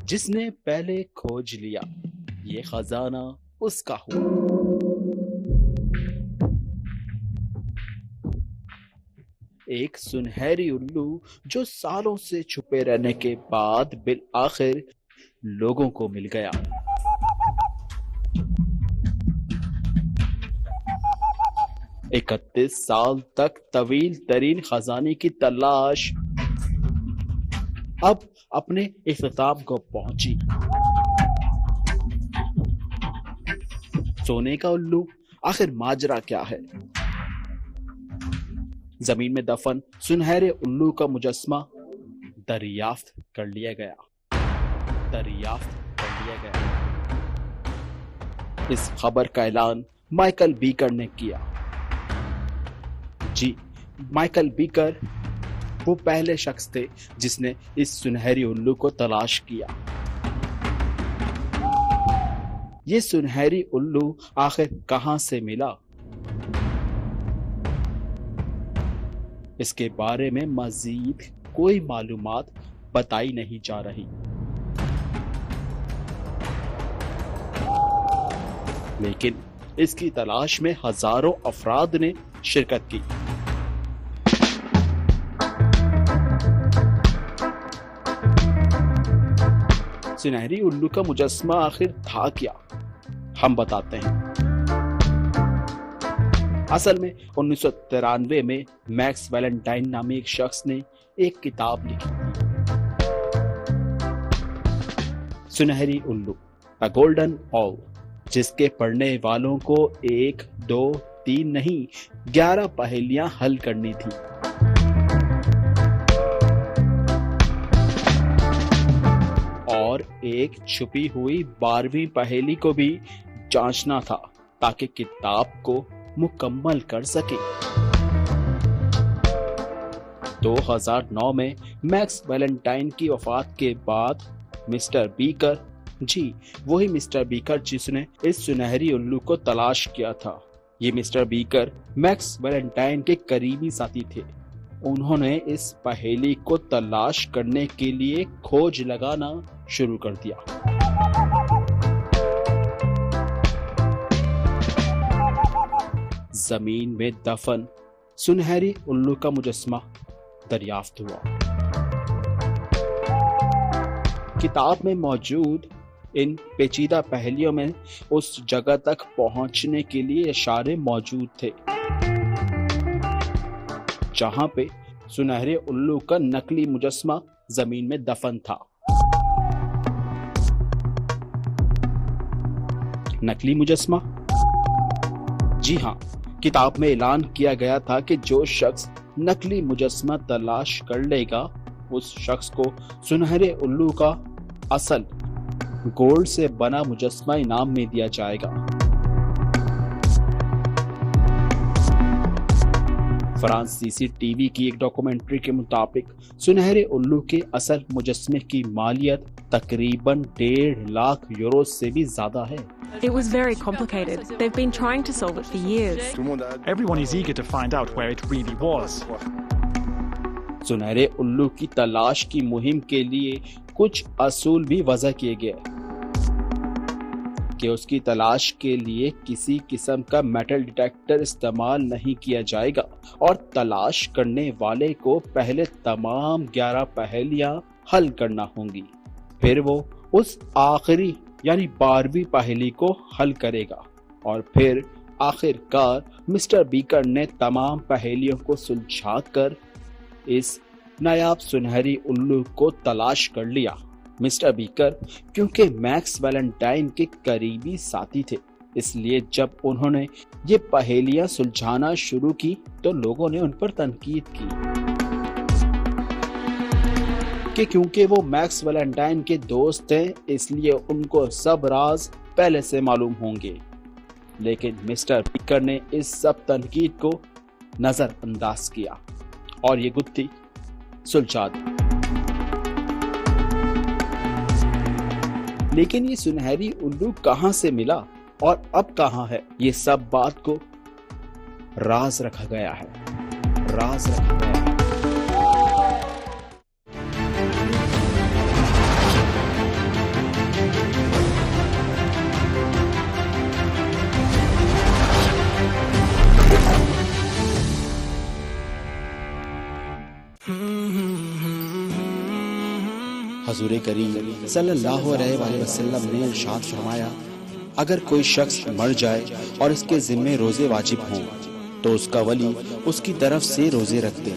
جس نے پہلے کھوج لیا یہ خزانہ اس کا ہوا۔ ایک سنہری الو جو سالوں سے چھپے رہنے کے بعد بالآخر لوگوں کو مل گیا۔ 31 سال تک طویل ترین خزانے کی تلاش اب اپنے اختتام کو پہنچی۔ سونے کا الو، آخر ماجرا کیا ہے؟ زمین میں دفن سنہرے الو کا مجسمہ دریافت کر لیا گیا۔ اس خبر کا اعلان مائیکل بیکر نے کیا۔ جی، مائیکل بیکر وہ پہلے شخص تھے جس نے اس سنہری الو کو تلاش کیا۔ یہ سنہری الو آخر کہاں سے ملا؟ اس کے بارے میں مزید کوئی معلومات بتائی نہیں جا رہی، لیکن اس کی تلاش میں ہزاروں افراد نے شرکت کی۔ سنہری الو کا مجسمہ آخر تھا کیا؟ ہم بتاتے ہیں۔ اصل میں 1993 میں میکس ویلنٹائن نامی ایک شخص نے ایک کتاب لکھی، سنہری الو A Golden Owl، جس کے پڑھنے والوں کو 1 2 3 نہیں 11 پہیلیاں حل کرنی تھی۔ اور ایک چھپی ہوئی 12ویں پہیلی کو بھی جانچنا تھا تاکہ کتاب کو مکمل کر سکے۔ 2009 میں میکس ویلنٹائن کی وفات کے بعد مسٹر بیکر، جی وہی مسٹر بیکر جس نے اس سنہری الو کو تلاش کیا تھا، یہ مسٹر بیکر میکس ویلنٹائن کے قریبی ساتھی تھے۔ انہوں نے اس پہیلی کو تلاش کرنے کے لیے کھوج لگانا شروع کر دیا۔ زمین میں دفن سنہری الو کا مجسمہ دریافت ہوا۔ کتاب میں موجود ان پیچیدہ پہلیوں میں اس جگہ تک پہنچنے کے لیے اشارے موجود تھے جہاں پہ سنہرے الو کا نقلی مجسمہ زمین میں دفن تھا۔ نقلی مجسمہ؟ جی ہاں، کتاب میں اعلان کیا گیا تھا کہ جو شخص نقلی مجسمہ تلاش کر لے گا اس شخص کو سنہرے الو کا اصل گولڈ سے بنا مجسمہ انعام میں دیا جائے گا۔ فرانسیسی ٹی وی کی ایک ڈاکومنٹری کے مطابق سنہرے الو کے اصل مجسمے کی مالیت تقریباً 1.5 لاکھ یورو سے بھی زیادہ ہے۔ It was very complicated. They've been trying to solve it for years. Everyone is eager to find out where it really was. سنہرے الو کی تلاش کی مہم کے لیے کچھ اصول بھی وضع کیے گئے کہ اس کی تلاش کے لیے کسی قسم کا میٹل ڈیٹیکٹر استعمال نہیں کیا جائے گا، اور تلاش کرنے والے کو پہلے تمام 11 پہیلیاں حل کرنا ہوں گی، پھر وہ اس آخری یعنی 12ویں پہیلی کو حل کرے گا، اور پھر آخر کار مسٹر بیکر نے تمام پہیلیوں کو سلجھا کر اس نایاب سنہری الو کو تلاش کر لیا۔ مسٹر بیکر کیونکہ میکس ویلنٹائن کے قریبی ساتھی تھے، اس لیے جب انہوں نے یہ پہیلیاں سلجھانا شروع کی تو لوگوں نے ان پر تنقید کی کہ کیونکہ وہ میکس ویلنٹائن کے دوست ہیں اس لیے ان کو سب راز پہلے سے معلوم ہوں گے، لیکن مسٹر بیکر نے اس سب تنقید کو نظر انداز کیا اور یہ گتھی سلجھا دی۔ لیکن یہ سنہری الو کہاں سے ملا اور اب کہاں ہے، یہ سب بات کو راز رکھا گیا ہے، راز رکھا گیا ہے۔ حضور کریم صلی اللہ علیہ وآلہ وسلم نے ارشاد فرمایا، اگر کوئی شخص مر جائے اور اس کے ذمے روزے واجب ہوں تو اس کا ولی اس کی طرف سے روزے رکھ دے۔